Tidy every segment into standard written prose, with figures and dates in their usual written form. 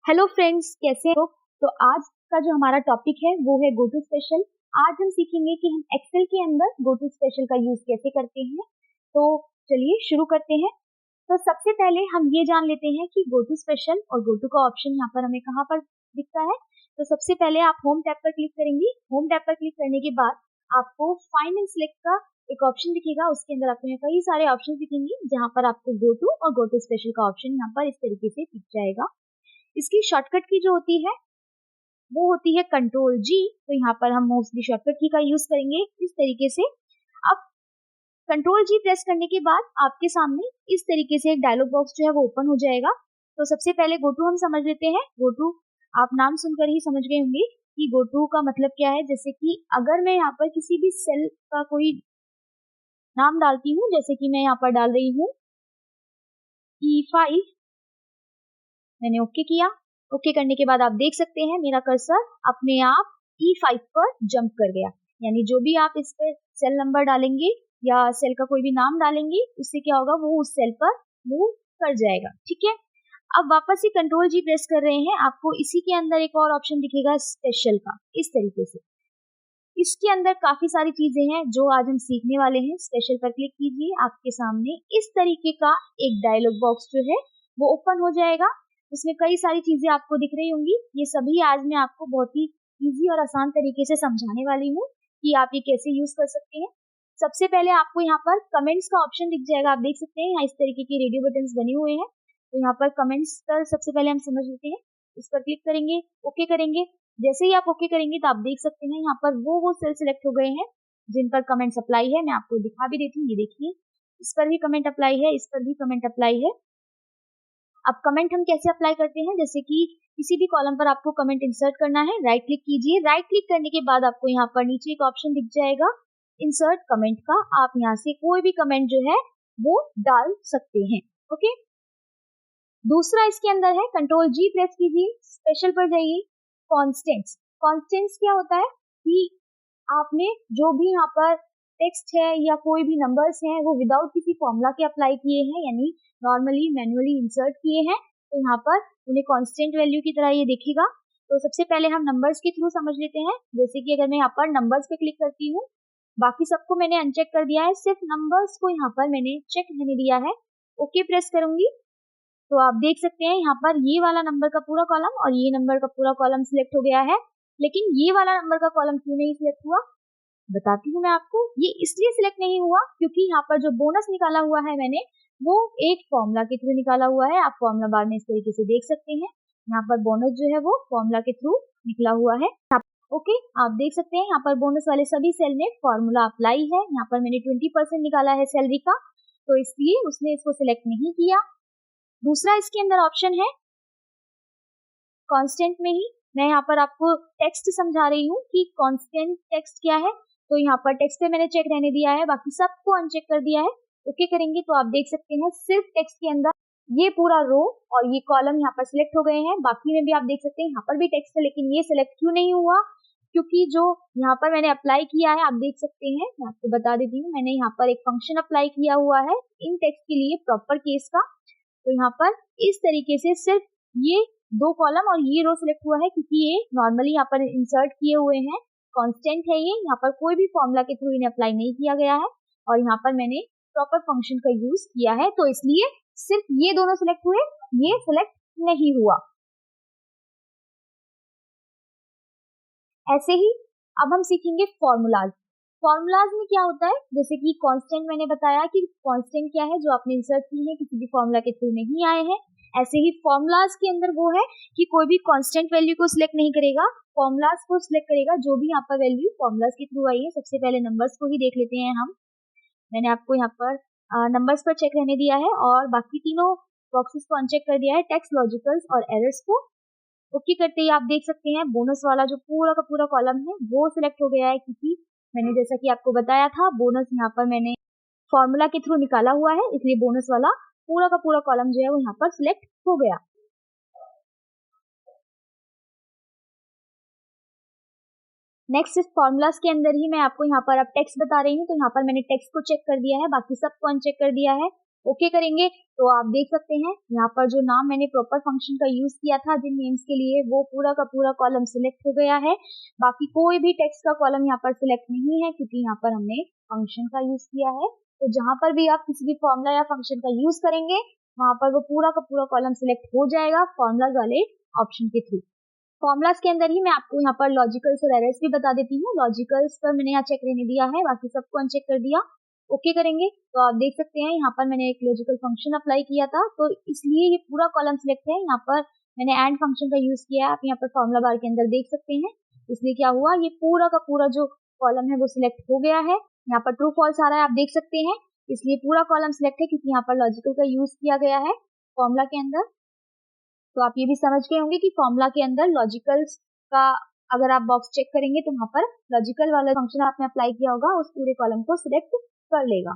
Hello friends, कैसे हो? तो आज का जो हमारा टॉपिक है वो है गो टू स्पेशल। आज हम सीखेंगे कि हम एक्सेल के अंदर गो टू स्पेशल का यूज कैसे करते हैं। तो चलिए शुरू करते हैं। तो सबसे पहले हम ये जान लेते हैं कि गो टू स्पेशल और गो टू का ऑप्शन यहाँ पर हमें कहाँ पर दिखता है। तो सबसे पहले आप होम टैब पर क्लिक करेंगी। होम टैब पर क्लिक करने के बाद आपको फाइंड एंड सिलेक्ट का एक ऑप्शन दिखेगा। उसके अंदर आपको यहाँ कई सारे ऑप्शन दिखेंगे जहाँ पर आपको गो टू और गो टू स्पेशल का ऑप्शन यहाँ पर इस तरीके से दिख जाएगा। इसकी शॉर्टकट की जो होती है वो होती है कंट्रोल जी। तो यहाँ पर हम मोस्टली शॉर्टकट की का यूज करेंगे इस तरीके से। अब कंट्रोल जी प्रेस करने के बाद आपके सामने इस तरीके से एक डायलॉग बॉक्स जो है वो ओपन हो जाएगा। तो सबसे पहले गो टू हम समझ लेते हैं। गो टू आप नाम सुनकर ही समझ गए होंगे कि गो टू का मतलब क्या है। जैसे कि अगर मैं यहाँ पर किसी भी सेल का कोई नाम डालती हूँ, जैसे कि मैं यहाँ पर डाल रही हूँ E5, मैंने ओके किया। ओके करने के बाद आप देख सकते हैं मेरा कर्सर अपने आप E5 पर जंप कर गया। यानी जो भी आप इस पर सेल नंबर डालेंगे या सेल का कोई भी नाम डालेंगे उससे क्या होगा, वो उस सेल पर मूव कर जाएगा। ठीक है, अब वापस से कंट्रोल जी प्रेस कर रहे हैं। आपको इसी के अंदर एक और ऑप्शन दिखेगा स्पेशल का, इस तरीके से। इसके अंदर काफी सारी चीजें हैं जो आज हम सीखने वाले हैं। स्पेशल पर क्लिक कीजिए, आपके सामने इस तरीके का एक डायलॉग बॉक्स जो है वो ओपन हो जाएगा। उसमें कई सारी चीजें आपको दिख रही होंगी। ये सभी आज मैं आपको बहुत ही इजी और आसान तरीके से समझाने वाली हूँ कि आप ये कैसे यूज कर सकते हैं। सबसे पहले आपको यहाँ पर कमेंट्स का ऑप्शन दिख जाएगा। आप देख सकते हैं यहाँ इस तरीके के रेडियो बटन्स बने हुए हैं। तो यहाँ पर कमेंट्स पर सबसे पहले हम समझ लेते हैं। इस पर क्लिक करेंगे, ओके करेंगे। जैसे ही आप ओके करेंगे तो आप देख सकते हैं यहाँ पर वो सेल सिलेक्ट हो गए हैं जिन पर कमेंट्स अप्लाई है। मैं आपको दिखा भी देती हूँ, ये देखिए इस पर भी कमेंट अप्लाई है, इस पर भी कमेंट अप्लाई है। अब कमेंट हम कैसे अप्लाई करते हैं, जैसे कि किसी भी कॉलम पर आपको कमेंट इंसर्ट करना है, राइट क्लिक कीजिए। राइट क्लिक करने के बाद आपको यहाँ पर नीचे एक ऑप्शन दिख जाएगा इंसर्ट कमेंट का। आप यहाँ से कोई भी कमेंट जो है वो डाल सकते हैं। ओके, दूसरा इसके अंदर है कंट्रोल जी प्रेस कीजिए, स्पेशल पर जाइए, कॉन्स्टेंट्स। कॉन्स्टेंट्स क्या होता है कि आपने जो भी यहाँ पर टेक्स्ट है या कोई भी नंबर्स हैं वो विदाउट किसी फॉर्मूला के अप्लाई किए हैं, यानी नॉर्मली मैनुअली इंसर्ट किए हैं, तो यहाँ पर उन्हें कांस्टेंट वैल्यू की तरह ये दिखेगा। तो सबसे पहले हम नंबर्स के थ्रू समझ लेते हैं। जैसे कि अगर मैं यहाँ पर नंबर्स पे क्लिक करती हूँ, बाकी सबको मैंने अनचेक कर दिया है, सिर्फ नंबर्स को यहाँ पर मैंने चेक रहने दिया है। ओके प्रेस करूंगी तो आप देख सकते हैं यहाँ पर ये वाला नंबर का पूरा कॉलम और ये नंबर का पूरा कॉलम सिलेक्ट हो गया है। लेकिन ये वाला नंबर का कॉलम क्यों नहीं सिलेक्ट हुआ, बताती हूँ मैं आपको। ये इसलिए सिलेक्ट नहीं हुआ क्योंकि यहाँ पर जो बोनस निकाला हुआ है मैंने, वो एक फॉर्मूला के थ्रू निकाला हुआ है। आप फॉर्मूला बार में इस तरीके से देख सकते हैं। यहाँ पर बोनस जो है वो फॉर्मूला के थ्रू निकला हुआ है। ओके, आप देख सकते हैं यहाँ पर बोनस वाले सभी सेल में फॉर्मूला अप्लाई है। यहाँ पर मैंने 20% निकाला है सैलरी का, तो इसलिए उसने इसको सिलेक्ट नहीं किया। दूसरा इसके अंदर ऑप्शन है कांस्टेंट में ही। मैं यहाँ पर आपको टेक्स्ट समझा रही हूँ कि कांस्टेंट टेक्स्ट क्या है। तो यहाँ पर टेक्स्ट पे मैंने चेक रहने दिया है, बाकी सबको अनचेक कर दिया है। ओके करेंगे तो आप देख सकते हैं सिर्फ टेक्स्ट के अंदर ये पूरा रो और ये कॉलम यहाँ पर सिलेक्ट हो गए हैं। बाकी में भी आप देख सकते हैं यहाँ पर भी टेक्स्ट है, लेकिन ये सिलेक्ट क्यों नहीं हुआ, क्योंकि जो यहाँ पर मैंने अप्लाई किया है, आप देख सकते हैं, मैं आपको बता देती हूँ, मैंने यहाँ पर एक फंक्शन अप्लाई किया हुआ है इन टेक्स्ट के लिए प्रॉपर केस का। तो यहाँ पर इस तरीके से सिर्फ ये दो कॉलम और ये रो सिलेक्ट हुआ है क्योंकि ये नॉर्मली यहाँ पर इंसर्ट किए हुए हैं, कांस्टेंट है ये। यहाँ पर कोई भी फॉर्मूला के थ्रू इन्हें अप्लाई नहीं किया गया है और यहाँ पर मैंने प्रॉपर फंक्शन का यूज किया है, तो इसलिए सिर्फ ये दोनों सिलेक्ट हुए, ये सिलेक्ट नहीं हुआ। ऐसे ही अब हम सीखेंगे फॉर्मूलाज। फॉर्मूलाज में क्या होता है, जैसे कि कांस्टेंट मैंने बताया कि कांस्टेंट क्या है, जो आपने इंसर्ट की है किसी भी फॉर्मूला के थ्रू नहीं आए हैं। ऐसे ही फॉर्मूलाज के अंदर वो है कि कोई भी कांस्टेंट वैल्यू को सिलेक्ट नहीं करेगा, फॉर्मूलाज को सिलेक्ट करेगा जो भी यहाँ पर वैल्यू फॉर्मूलाज के थ्रू आई है। सबसे पहले नंबर्स को ही देख लेते हैं हम। मैंने आपको यहाँ पर नंबर्स पर चेक रहने दिया है और बाकी तीनों बॉक्सेस को अनचेक कर दिया है, टेक्स्ट, लॉजिकल्स और एरर्स को। ओके करते ही आप देख सकते हैं बोनस वाला जो पूरा का पूरा कॉलम है वो सिलेक्ट हो गया है, क्योंकि मैंने जैसा कि आपको बताया था बोनस यहाँ पर मैंने फॉर्मूला के थ्रू निकाला हुआ है, इसलिए बोनस वाला पूरा का पूरा कॉलम जो है वो यहाँ पर सिलेक्ट हो गया। नेक्स्ट इस फॉर्मूलाज के अंदर ही मैं आपको यहाँ पर अब टेक्स्ट बता रही हूँ। तो यहाँ पर मैंने टेक्स्ट को चेक कर दिया है, बाकी सबको अनचेक कर दिया है। ओके करेंगे तो आप देख सकते हैं यहाँ पर जो नाम मैंने प्रॉपर फंक्शन का यूज किया था जिन नेम्स के लिए, वो पूरा का पूरा कॉलम सिलेक्ट हो गया है। बाकी कोई भी टेक्स्ट का कॉलम यहाँ पर सिलेक्ट नहीं है क्योंकि यहाँ पर हमने फंक्शन का यूज किया है। तो जहां पर भी आप किसी भी फॉर्मूला या फंक्शन का यूज करेंगे वहां पर वो पूरा का पूरा कॉलम सिलेक्ट हो जाएगा फॉर्मूलाज वाले ऑप्शन के थ्रू। फॉर्मुलाज के अंदर ही मैं आपको यहाँ पर लॉजिकल्स और एरर्स भी बता देती हूँ। लॉजिकल्स पर मैंने यहाँ चेक रहने दिया है, बाकी सबको अनचेक कर दिया। ओके करेंगे तो आप देख सकते हैं यहाँ पर मैंने एक लॉजिकल फंक्शन अप्लाई किया था, तो इसलिए ये पूरा कॉलम सिलेक्ट है। यहाँ पर मैंने एंड फंक्शन का यूज किया है, आप यहाँ पर फॉर्मुला बार के अंदर देख सकते हैं। इसलिए क्या हुआ, ये पूरा का पूरा जो कॉलम है वो सिलेक्ट हो गया है। यहाँ पर ट्रू फॉल्स आ रहा है, आप देख सकते हैं, इसलिए पूरा कॉलम सिलेक्ट है क्योंकि यहाँ पर लॉजिकल का यूज किया गया है फॉर्मुला के अंदर। तो आप ये भी समझ गए होंगे कि फॉर्मुला के अंदर लॉजिकल्स का अगर आप बॉक्स चेक करेंगे तो वहां पर लॉजिकल वाला फंक्शन आपने अप्लाई किया होगा, उस पूरे कॉलम को सिलेक्ट कर लेगा।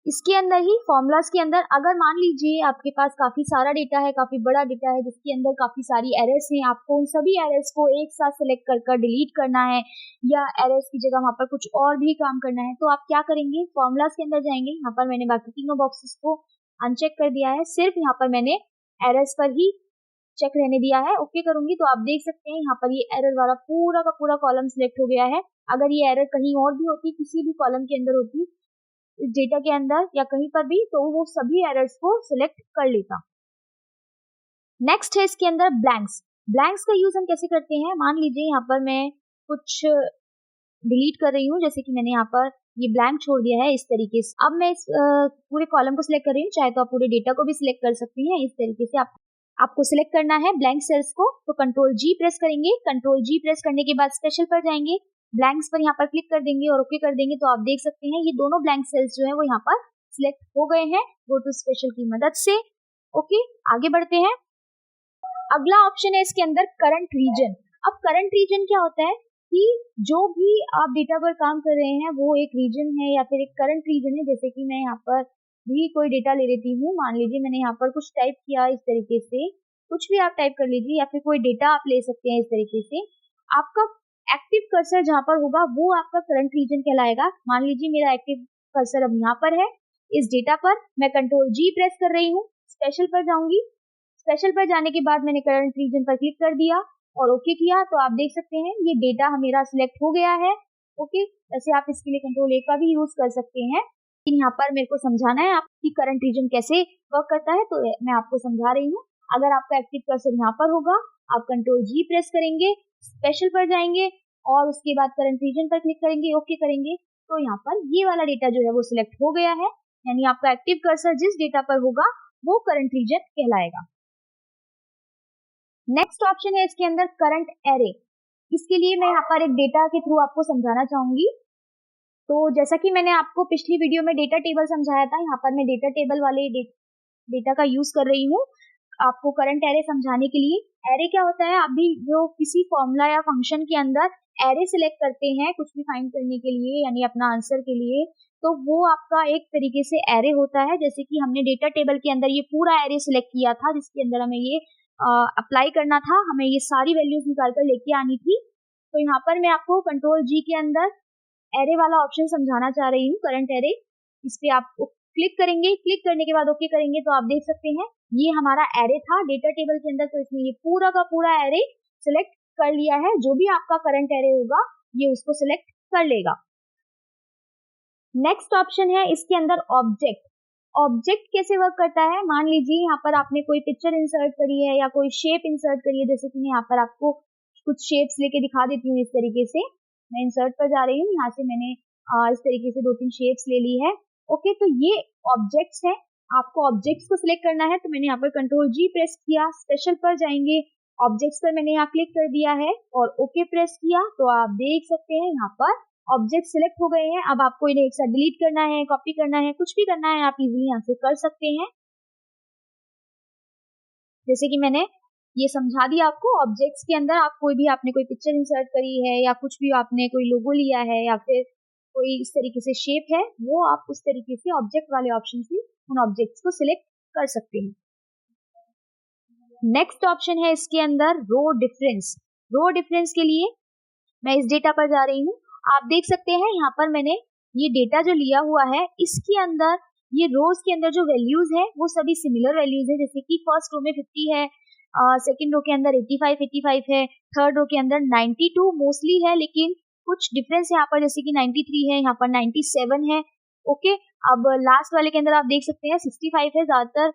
इसके अंदर ही फॉर्मुलाज के अंदर अगर मान लीजिए आपके पास काफी सारा डेटा है, काफी बड़ा डेटा है जिसके अंदर काफी सारी एरर्स हैं, आपको उन सभी एरर्स को एक साथ सिलेक्ट कर डिलीट करना है या एरर्स की जगह वहां पर कुछ और भी काम करना है, तो आप क्या करेंगे, फॉर्मुलाज के अंदर जाएंगे। यहाँ पर मैंने बाकी तीनों बॉक्सेस को अनचेक कर दिया है, सिर्फ यहाँ पर मैंने एरर्स पर ही चेक रहने दिया है। ओके करूंगी तो आप देख सकते हैं यहाँ पर ये एरर वाला पूरा का पूरा कॉलम सिलेक्ट हो गया है। अगर ये एरर कहीं और भी होती, किसी भी कॉलम के अंदर होती, इस डेटा के अंदर या कहीं पर भी, तो वो सभी एरर्स को सिलेक्ट कर लेता। नेक्स्ट है इसके अंदर ब्लैंक्स। ब्लैंक्स का यूज हम कैसे करते हैं, मान लीजिए यहाँ पर मैं कुछ डिलीट कर रही हूँ, जैसे कि मैंने यहाँ पर ये ब्लैंक छोड़ दिया है इस तरीके से। अब मैं इस पूरे कॉलम को सिलेक्ट कर रही हूँ, चाहे तो आप पूरे डेटा को भी सिलेक्ट कर सकती हैं। इस तरीके से आपको सिलेक्ट करना है ब्लैंक सेल्स को, तो कंट्रोल जी प्रेस करेंगे। कंट्रोल जी प्रेस करने के बाद स्पेशल पर जाएंगे, ब्लैंक्स पर यहाँ पर क्लिक कर देंगे और ओके कर देंगे, तो आप देख सकते हैं ये दोनों ब्लैंक सेल्स जो है वो यहाँ पर सिलेक्ट हो गए हैं गो टू स्पेशल की मदद से। ओके, आगे बढ़ते हैं। अगला ऑप्शन है इसके अंदर करंट रीजन। अब करंट रीजन क्या होता है कि जो भी आप डेटा पर काम कर रहे हैं वो एक रीजन है या फिर एक करंट रीजन है। जैसे कि मैं यहाँ पर भी कोई डेटा ले लेती हूँ, मान लीजिए मैंने यहाँ पर कुछ टाइप किया इस तरीके से, कुछ भी आप टाइप कर लीजिए या फिर कोई डेटा आप ले सकते हैं इस तरीके से। आपका एक्टिव कर्सर जहाँ पर होगा वो आपका करंट रीजन कहलाएगा। मान लीजिए मेरा एक्टिव कर्सर अब यहाँ पर है, इस डेटा पर मैं कंट्रोल जी प्रेस कर रही हूँ, स्पेशल पर जाऊंगी। स्पेशल पर जाने के बाद मैंने करंट रीजन पर क्लिक कर दिया और ओके किया, तो आप देख सकते हैं ये डेटा मेरा सिलेक्ट हो गया है। ओके, वैसे आप इसके लिए कंट्रोल ए का भी यूज कर सकते हैं, लेकिन यहाँ पर मेरे को समझाना है आपकी करंट रीजन कैसे वर्क करता है, तो मैं आपको समझा रही हूँ। अगर आपका एक्टिव कर्सर यहाँ पर होगा, आप कंट्रोल जी प्रेस करेंगे, स्पेशल पर जाएंगे और उसके बाद करंट रीजन पर क्लिक करेंगे, ओके करेंगे, तो यहाँ पर ये वाला डेटा जो है वो सिलेक्ट हो गया है। यानी आपका एक्टिव कर्सर जिस डेटा पर होगा वो करंट रीजन कहलाएगा। नेक्स्ट ऑप्शन है इसके अंदर करंट एरे। इसके लिए मैं यहाँ पर एक डेटा के थ्रू आपको समझाना चाहूंगी। तो जैसा कि मैंने आपको पिछली वीडियो में डेटा टेबल समझाया था, यहाँ पर मैं डेटा टेबल वाले डेटा का यूज कर रही हूँ आपको करंट एरे समझाने के लिए। एरे क्या होता है, अभी जो किसी फॉर्मूला या फंक्शन के अंदर एरे सिलेक्ट करते हैं कुछ भी फाइंड करने के लिए, यानी अपना आंसर के लिए, तो वो आपका एक तरीके से एरे होता है। जैसे कि हमने डेटा टेबल के अंदर ये पूरा एरे सिलेक्ट किया था जिसके अंदर हमें ये अप्लाई करना था, हमें ये सारी वैल्यूज निकाल कर लेके आनी थी। तो यहाँ पर मैं आपको कंट्रोल जी के अंदर एरे वाला ऑप्शन समझाना चाह रही हूँ, करंट एरे। इस पे आप क्लिक करेंगे, क्लिक करने के बाद ओके करेंगे, तो आप देख सकते हैं ये हमारा एरे था डेटा टेबल के अंदर, तो इसमें ये पूरा का पूरा एरे सिलेक्ट कर लिया है। जो भी आपका करंट एरे होगा ये उसको सिलेक्ट कर लेगा। नेक्स्ट ऑप्शन है इसके अंदर ऑब्जेक्ट। ऑब्जेक्ट कैसे वर्क करता है, मान लीजिए यहाँ पर आपने कोई पिक्चर इंसर्ट करी है या कोई शेप इंसर्ट करी है। जैसे कि मैं यहाँ पर आपको कुछ शेप्स लेके दिखा देती हूँ। इस तरीके से मैं इंसर्ट पर जा रही हूँ, यहाँ से मैंने इस तरीके से 2-3 शेप्स ले ली है। ओके, तो ये ऑब्जेक्ट्स है। आपको ऑब्जेक्ट्स को सिलेक्ट करना है, तो मैंने यहाँ पर कंट्रोल जी प्रेस किया, स्पेशल पर जाएंगे, ऑब्जेक्ट्स पर मैंने यहाँ क्लिक कर दिया है और ओके प्रेस किया, तो आप देख सकते हैं यहाँ पर ऑब्जेक्ट सिलेक्ट हो गए हैं। अब आपको इन्हें एक साथ डिलीट करना है, कॉपी करना है, कुछ भी करना है, आप इजीली यहाँ से कर सकते हैं। जैसे कि मैंने ये समझा दिया आपको, ऑब्जेक्ट्स के अंदर आप कोई भी आपने कोई पिक्चर इंसर्ट करी है या कुछ भी आपने कोई लोगो लिया है या फिर कोई इस तरीके से शेप है, वो आप उस तरीके से ऑब्जेक्ट वाले ऑप्शन से उन ऑब्जेक्ट्स को सिलेक्ट कर सकते हैं। नेक्स्ट ऑप्शन है इसके अंदर रो डिफरेंस। रो डिफरेंस के लिए मैं इस डेटा पर जा रही हूँ। आप देख सकते हैं यहाँ पर मैंने ये डेटा जो लिया हुआ है इसके अंदर ये रोज के अंदर जो वैल्यूज है वो सभी सिमिलर वैल्यूज है, जैसे कि फर्स्ट रो में 50 है, सेकंड रो के अंदर 85 है, थर्ड रो के अंदर 92 मोस्टली है, लेकिन कुछ डिफरेंस यहाँ पर जैसे कि 93 है, यहाँ पर 97 है। ओके, अब लास्ट वाले के अंदर आप देख सकते हैं 65 है ज्यादातर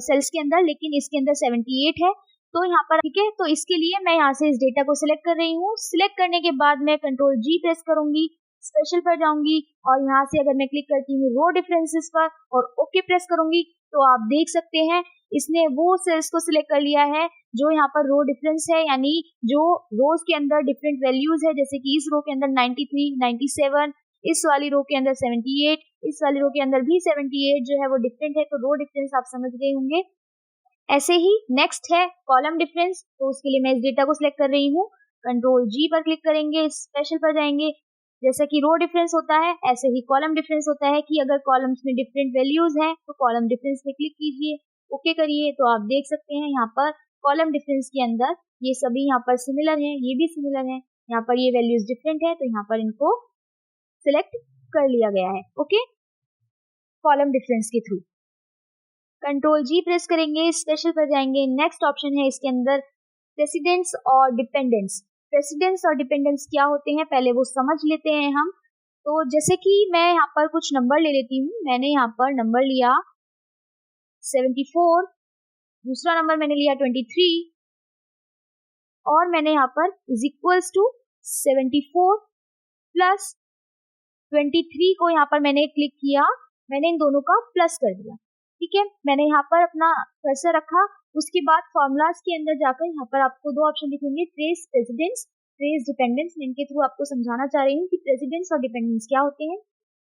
सेल्स के अंदर, लेकिन इसके अंदर 78 है। तो यहाँ पर ठीक है, तो इसके लिए मैं यहाँ से इस डेटा को सिलेक्ट कर रही हूँ। सिलेक्ट करने के बाद मैं कंट्रोल जी प्रेस करूंगी, स्पेशल पर जाऊंगी और यहाँ से अगर मैं क्लिक करती हूँ रो डिफरेंसेस पर और ओके प्रेस करूंगी, तो आप देख सकते हैं इसने वो सेल्स को सिलेक्ट कर लिया है जो यहाँ पर रो डिफरेंस है, यानी जो रोज के अंदर डिफरेंट वैल्यूज है, जैसे कि इस रो के अंदर 93, 97, इस वाली रो के अंदर 78, इस वाली रो के अंदर भी 78 जो है वो डिफरेंट है। तो रो डिफरेंस आप समझ गए होंगे। ऐसे ही नेक्स्ट है कॉलम डिफरेंस, तो उसके लिए मैं इस डेटा को सिलेक्ट कर रही हूँ, कंट्रोल जी पर क्लिक करेंगे, स्पेशल पर जाएंगे। जैसा कि रो डिफरेंस होता है ऐसे ही कॉलम डिफरेंस होता है कि अगर कॉलम्स में डिफरेंट वैल्यूज हैं तो कॉलम डिफरेंस पे क्लिक कीजिए, ओके करिए, तो आप देख सकते हैं यहाँ पर कॉलम डिफरेंस के अंदर ये सभी यहाँ पर सिमिलर हैं, ये भी सिमिलर हैं, यहाँ पर ये वैल्यूज डिफरेंट है तो यहाँ पर इनको सिलेक्ट कर लिया गया है। ओके, कॉलम डिफरेंस के थ्रू कंट्रोल जी प्रेस करेंगे, स्पेशल पर जाएंगे। नेक्स्ट ऑप्शन है इसके अंदर प्रेसिडेंस और डिपेंडेंस। प्रेसिडेंस और डिपेंडेंस क्या होते हैं पहले वो समझ लेते हैं हम। तो जैसे कि मैं यहाँ पर कुछ नंबर ले लेती हूँ, मैंने यहाँ पर नंबर लिया 74, दूसरा नंबर मैंने लिया 23 और मैंने यहाँ पर इज इक्वल्स टू 74 प्लस 23 को यहाँ पर मैंने क्लिक किया, मैंने इन दोनों का प्लस कर दिया। ठीक है, मैंने यहाँ पर अपना कर्सर रखा, उसके बाद फॉर्मूलाज के अंदर जाकर यहाँ पर आपको दो ऑप्शन दिखेंगे, ट्रेस प्रेसिडेंस, ट्रेस डिपेंडेंस। मैं इनके थ्रू आपको समझाना चाह रही हूँ कि प्रेसिडेंस और डिपेंडेंस क्या होते हैं।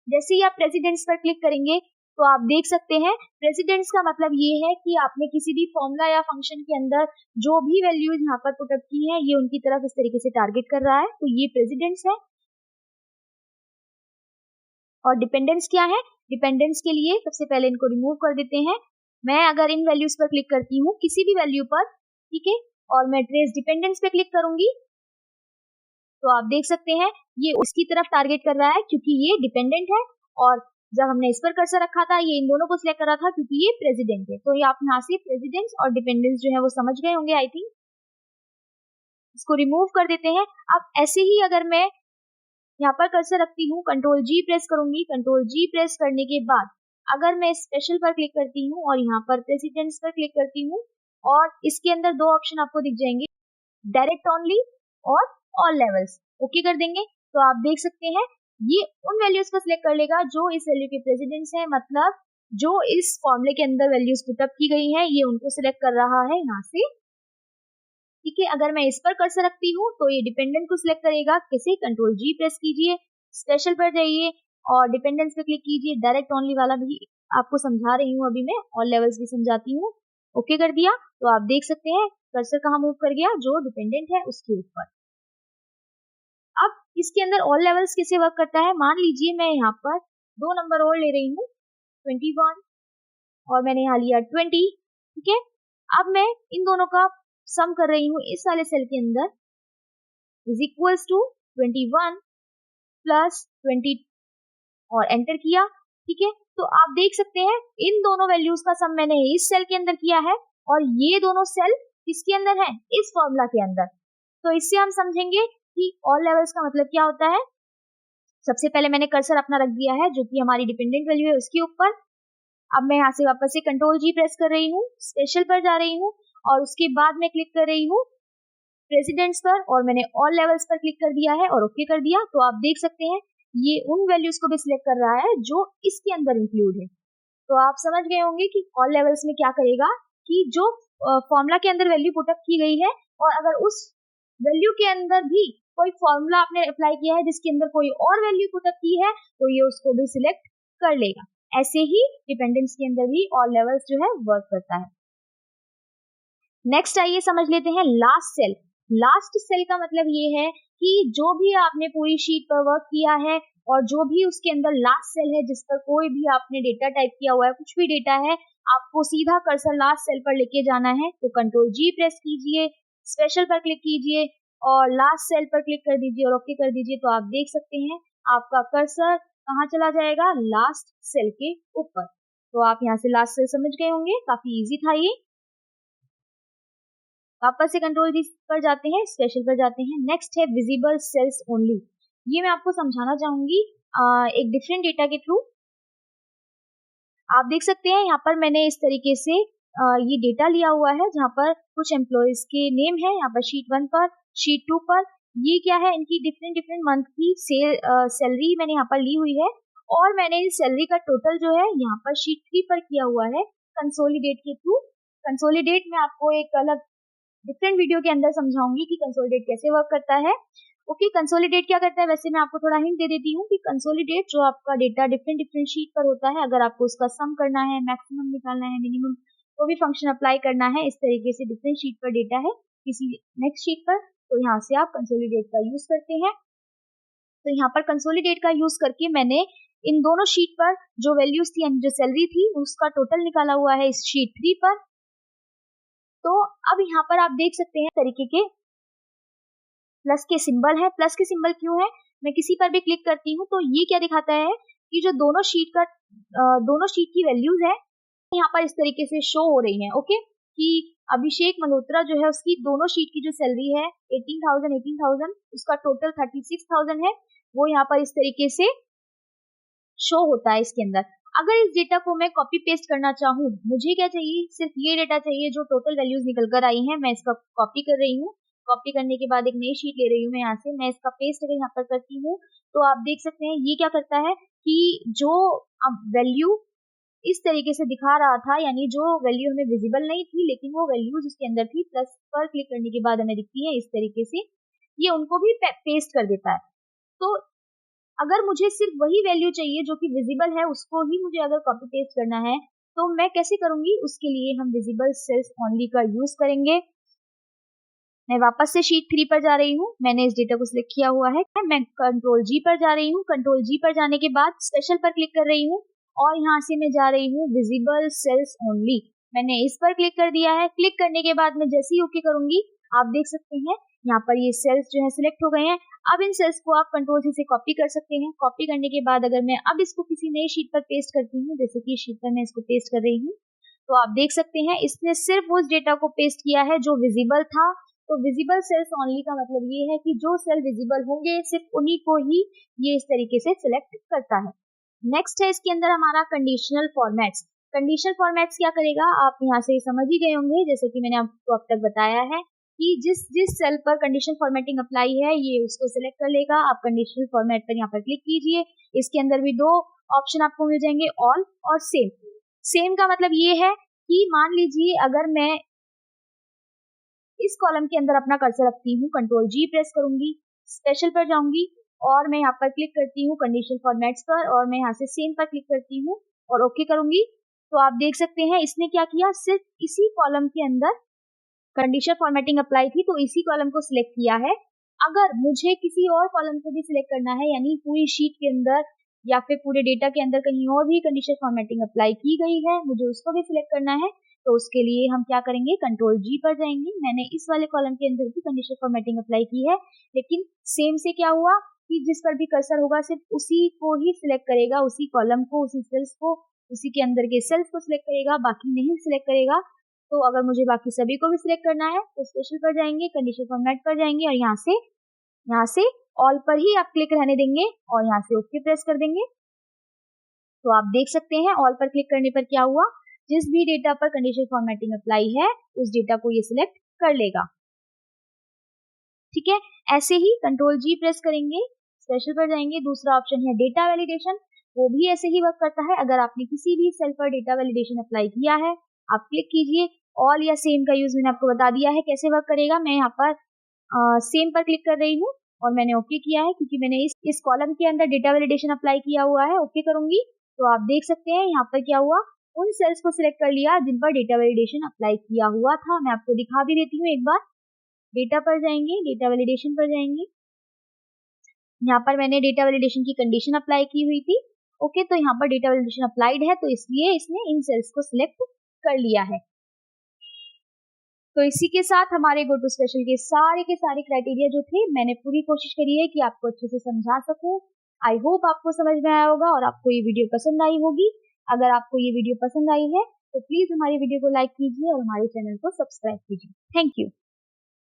जैसे ही आप प्रेसिडेंस पर क्लिक करेंगे तो आप देख सकते हैं प्रेसिडेंस का मतलब ये है कि आपने किसी भी फॉर्मूला या फंक्शन के अंदर जो भी वैल्यूज यहाँ पर पुट अप की है ये उनकी तरफ इस तरीके से टारगेट कर रहा है, तो ये प्रेसिडेंस है। और डिपेंडेंस क्या है? डिपेंडेंस के लिए सबसे पहले इनको रिमूव कर देते हैं। मैं अगर इन वैल्यूज पर क्लिक करती हूँ किसी भी वैल्यू पर, ठीक है, और मैं ट्रेस डिपेंडेंस पे क्लिक करूंगी तो आप देख सकते हैं ये उसकी तरफ टारगेट कर रहा है क्योंकि ये डिपेंडेंट है, और जब हमने इस पर कर्सर रखा था ये इन दोनों को सिलेक्ट कर रहा था क्योंकि ये प्रेसिडेंट है। तो ये आप यहाँ से प्रेसिडेंस और डिपेंडेंस जो है वो समझ गए होंगे आई थिंक। इसको रिमूव कर देते हैं। अब ऐसे ही अगर मैं यहाँ पर कर्सर रखती हूँ, कंट्रोल जी प्रेस करूंगी, कंट्रोल जी प्रेस करने के बाद अगर मैं स्पेशल पर क्लिक करती हूँ और यहाँ पर प्रेसिडेंस पर क्लिक करती हूँ और इसके अंदर दो ऑप्शन आपको दिख जाएंगे, डायरेक्ट ओनली और ऑल लेवल्स, ओके कर देंगे तो आप देख सकते हैं ये उन वैल्यूज को सिलेक्ट कर लेगा जो इस वैल्यू के प्रेसिडेंस है, मतलब जो इस फॉर्मूले के अंदर वैल्यूज पुटअप की गई है ये उनको सिलेक्ट कर रहा है यहाँ से। ठीक है, अगर मैं इस पर कर्सर रखती हूँ तो ये डिपेंडेंट को सिलेक्ट करेगा, कैसे? कंट्रोल जी प्रेस कीजिए, स्पेशल पर जाइए और डिपेंडेंस पे क्लिक कीजिए। डायरेक्ट ओनली वाला भी आपको समझा रही हूँ अभी मैं, ऑल लेवल्स भी समझाती हूँ। ओके कर दिया तो आप देख सकते हैं कर्सर कहाँ मूव कर गया, जो डिपेंडेंट है उसके ऊपर। अब इसके अंदर ऑल लेवल्स कैसे वर्क करता है, मान लीजिए मैं यहाँ पर दो नंबर और ले रही हूँ 21 और मैंने यहाँ लिया 20। ठीक है, अब मैं इन दोनों का सम कर रही हूँ इस वाले सेल के अंदर, इज इक्वल्स टू 21 प्लस 20 और एंटर किया। ठीक है, तो आप देख सकते हैं इन दोनों वैल्यूज का सम मैंने इस सेल के अंदर किया है और ये दोनों सेल किसके अंदर है, इस फॉर्मूला के अंदर। तो इससे हम समझेंगे कि ऑल लेवल्स का मतलब क्या होता है। सबसे पहले मैंने कर्सर अपना रख दिया है जो कि हमारी डिपेंडेंट वैल्यू है उसके ऊपर। अब मैं यहाँ से वापस से कंट्रोल जी प्रेस कर रही हूँ, स्पेशल पर जा रही हूँ और उसके बाद मैं क्लिक कर रही हूँ प्रेसिडेंट्स पर और मैंने ऑल लेवल्स पर क्लिक कर दिया है और ओके कर दिया। तो आप देख सकते हैं ये उन वैल्यूज को भी सिलेक्ट कर रहा है जो इसके अंदर इंक्लूड है। तो आप समझ गए होंगे कि ऑल लेवल्स में क्या करेगा कि जो फॉर्मूला के अंदर वैल्यू पुटअप की गई है और अगर उस वैल्यू के अंदर भी कोई फॉर्मूला आपने अप्लाई किया है जिसके अंदर कोई और वैल्यू पुटअप की है तो ये उसको भी सिलेक्ट कर लेगा। ऐसे ही डिपेंडेंस के अंदर भी ऑल लेवल्स जो है वर्क करता है। नेक्स्ट आइए समझ लेते हैं लास्ट सेल। लास्ट सेल का मतलब ये है कि जो भी आपने पूरी शीट पर वर्क किया है और जो भी उसके अंदर लास्ट सेल है जिस पर कोई भी आपने डेटा टाइप किया हुआ है, कुछ भी डेटा है, आपको सीधा कर्सर लास्ट सेल पर लेके जाना है। तो कंट्रोल जी प्रेस कीजिए, स्पेशल पर क्लिक कीजिए और लास्ट सेल पर क्लिक कर दीजिए और ओके कर दीजिए। तो आप देख सकते हैं आपका कर्सर कहाँ चला जाएगा, लास्ट सेल के ऊपर। तो आप यहाँ से लास्ट सेल समझ गए होंगे, काफी इजी था ये। वापस से कंट्रोल जी पर जाते हैं, स्पेशल पर जाते हैं। नेक्स्ट है विजिबल सेल्स ओनली। ये मैं आपको समझाना चाहूंगी एक डिफरेंट डेटा के थ्रू। आप देख सकते हैं यहाँ पर मैंने इस तरीके से ये डेटा लिया हुआ है, जहाँ पर कुछ एम्प्लॉयज के नेम है, यहाँ पर शीट 1 पर, शीट 2 पर। ये क्या है, इनकी डिफरेंट डिफरेंट मंथ की सैलरी मैंने यहाँ पर ली हुई है, और मैंने इस सैलरी का टोटल जो है यहाँ पर शीट 3 पर किया हुआ है कंसोलिडेट के थ्रू। कंसोलिडेट में आपको एक अलग डिफरेंट वीडियो के अंदर समझाऊंगी कि कंसोलिडेट कैसे वर्क करता है। ओके, कंसोलिडेट क्या करता है, वैसे मैं आपको थोड़ा हिंट दे देती हूँ कि कंसोलिडेट जो आपका डेटा डिफरेंट डिफरेंट शीट पर होता है, अगर आपको उसका सम करना है, मैक्सिमम निकालना है, मिनिमम, तो भी फंक्शन अप्लाई करना है, इस तरीके से डिफरेंट शीट पर डेटा है किसी नेक्स्ट शीट पर, तो यहाँ से आप कंसोलिडेट का यूज करते हैं। तो यहाँ पर कंसोलिडेट का यूज करके मैंने इन दोनों शीट पर जो वैल्यूज थी, जो सैलरी थी, उसका टोटल निकाला हुआ है इस शीट 3 पर। तो अब यहाँ पर आप देख सकते हैं तरीके के प्लस के सिंबल है। प्लस के सिंबल क्यों है, मैं किसी पर भी क्लिक करती हूँ तो ये क्या दिखाता है कि जो दोनों शीट की वैल्यूज है यहाँ पर इस तरीके से शो हो रही है। ओके, कि अभिषेक मल्होत्रा जो है उसकी दोनों शीट की जो सैलरी है 18,000 उसका टोटल 36,000 है, वो यहाँ पर इस तरीके से शो होता है इसके अंदर। अगर इस डेटा को मैं कॉपी पेस्ट करना चाहूँ, मुझे क्या चाहिए, सिर्फ ये डेटा चाहिए जो टोटल वैल्यूज निकल कर आई हैं, मैं इसका कॉपी कर रही हूँ। कॉपी करने के बाद एक नई शीट ले रही हूँ मैं यहाँ से, मैं इसका पेस्ट अगर यहाँ पर करती हूँ तो आप देख सकते हैं ये क्या करता है कि जो वैल्यू इस तरीके से दिखा रहा था, यानी जो वैल्यू हमें विजिबल नहीं थी लेकिन वो वैल्यूज उसके अंदर थी, प्लस पर क्लिक करने के बाद हमें दिखती है इस तरीके से, ये उनको भी पेस्ट कर देता है। तो अगर मुझे सिर्फ वही वैल्यू चाहिए जो कि विजिबल है, उसको ही मुझे अगर कॉपी पेस्ट करना है तो मैं कैसे करूंगी, उसके लिए हम विजिबल सेल्स ओनली का यूज करेंगे। मैं वापस से शीट 3 पर जा रही हूँ, मैंने इस डेटा को सिलेक्ट किया हुआ है, मैं कंट्रोल जी पर जा रही हूँ। कंट्रोल जी पर जाने के बाद स्पेशल पर क्लिक कर रही हूँ और यहाँ से मैं जा रही हूँ विजिबल सेल्स ओनली। मैंने इस पर क्लिक कर दिया है। क्लिक करने के बाद मैं जैसे ही ओके करूंगी, आप देख सकते हैं यहाँ पर ये सेल्स जो है सिलेक्ट हो गए हैं। अब इन सेल्स को आप कंट्रोल सी से कॉपी कर सकते हैं। कॉपी करने के बाद अगर मैं अब इसको किसी नई शीट पर पेस्ट करती हूँ, जैसे कि शीट पर मैं इसको पेस्ट कर रही हूँ, तो आप देख सकते हैं इसने सिर्फ उस डेटा को पेस्ट किया है जो विजिबल था। तो विजिबल सेल्स ओनली का मतलब ये है कि जो सेल विजिबल होंगे सिर्फ उन्हीं को ही ये इस तरीके से सिलेक्ट करता है। नेक्स्ट है इसके अंदर हमारा कंडीशनल फॉर्मेट्स। कंडीशनल फॉर्मेट्स क्या करेगा, आप यहाँ से समझ ही गए होंगे, जैसे कि मैंने आपको अब तक बताया है कि जिस सेल पर कंडीशनल फॉर्मेटिंग अप्लाई है ये उसको सिलेक्ट कर लेगा। आप कंडीशनल फॉर्मेट पर यहाँ पर क्लिक कीजिए। इसके अंदर भी दो ऑप्शन आपको मिल जाएंगे, ऑल और सेम। सेम का मतलब ये है कि मान लीजिए अगर मैं इस कॉलम के अंदर अपना कर्सर रखती हूँ, कंट्रोल जी प्रेस करूंगी, स्पेशल पर जाऊंगी और मैं यहाँ पर क्लिक करती हूँ कंडीशनल फॉर्मेट्स पर, और मैं यहाँ से सेम पर क्लिक करती हूँ और ओके करूंगी, तो आप देख सकते हैं इसने क्या किया, सिर्फ इसी कॉलम के अंदर कंडीशनल फॉर्मेटिंग अप्लाई थी तो इसी कॉलम को सिलेक्ट किया है। अगर मुझे किसी और कॉलम को भी सिलेक्ट करना है, यानी पूरी शीट के अंदर या फिर पूरे डेटा के अंदर कहीं और भी कंडीशनल फॉर्मेटिंग अप्लाई की गई है, मुझे उसको भी सिलेक्ट करना है, तो उसके लिए हम क्या करेंगे, कंट्रोल जी पर जाएंगे। मैंने इस वाले कॉलम के अंदर भी कंडीशनल फॉर्मेटिंग अप्लाई की है, लेकिन सेम से क्या हुआ कि जिस पर भी कर्सर होगा सिर्फ उसी को ही सिलेक्ट करेगा, उसी कॉलम को, उसी सेल्स को, उसी के अंदर के सेल्स को सिलेक्ट करेगा, बाकी नहीं सिलेक्ट करेगा। तो अगर मुझे बाकी सभी को भी सिलेक्ट करना है तो स्पेशल पर जाएंगे, कंडीशनल फॉर्मेट पर जाएंगे और यहाँ से ऑल पर ही आप क्लिक रहने देंगे और यहाँ से ओके प्रेस कर देंगे। तो आप देख सकते हैं ऑल पर क्लिक करने पर क्या हुआ, जिस भी डेटा पर कंडीशनल फॉर्मेटिंग अप्लाई है उस डेटा को ये सिलेक्ट कर लेगा। ठीक है, ऐसे ही कंट्रोल जी प्रेस करेंगे, स्पेशल पर जाएंगे, दूसरा ऑप्शन है डेटा वैलिडेशन, वो भी ऐसे ही वर्क करता है। अगर आपने किसी भी सेल पर डेटा वैलिडेशन अप्लाई किया है, आप क्लिक कीजिए। ऑल या सेम का यूज मैंने आपको बता दिया है कैसे वर्क करेगा। मैं यहाँ पर सेम पर क्लिक कर रही हूँ और मैंने ओके किया है क्योंकि मैंने इस कॉलम के अंदर डेटा वैलिडेशन अप्लाई किया हुआ है। ओके करूंगी तो आप देख सकते हैं यहाँ पर क्या हुआ, उन सेल्स को सिलेक्ट कर लिया जिन पर डेटा वैलिडेशन अप्लाई किया हुआ था। मैं आपको दिखा भी देती हूँ एक बार, डेटा पर जाएंगे, डेटा वैलिडेशन पर जाएंगे, यहाँ पर मैंने डेटा वैलिडेशन की कंडीशन अप्लाई की हुई थी। ओके, तो यहाँ पर डेटा वैलिडेशन अप्लाइड है तो इसलिए इसने इन सेल्स को सिलेक्ट कर लिया है। तो इसी के साथ हमारे गो टू स्पेशल के सारे क्राइटेरिया जो थे मैंने पूरी कोशिश करी है कि आपको अच्छे से समझा सकूं। आई होप आपको समझ में आया होगा और आपको ये वीडियो पसंद आई होगी। अगर आपको ये वीडियो पसंद आई है तो प्लीज हमारी वीडियो को लाइक कीजिए और हमारे चैनल को सब्सक्राइब कीजिए। Thank you.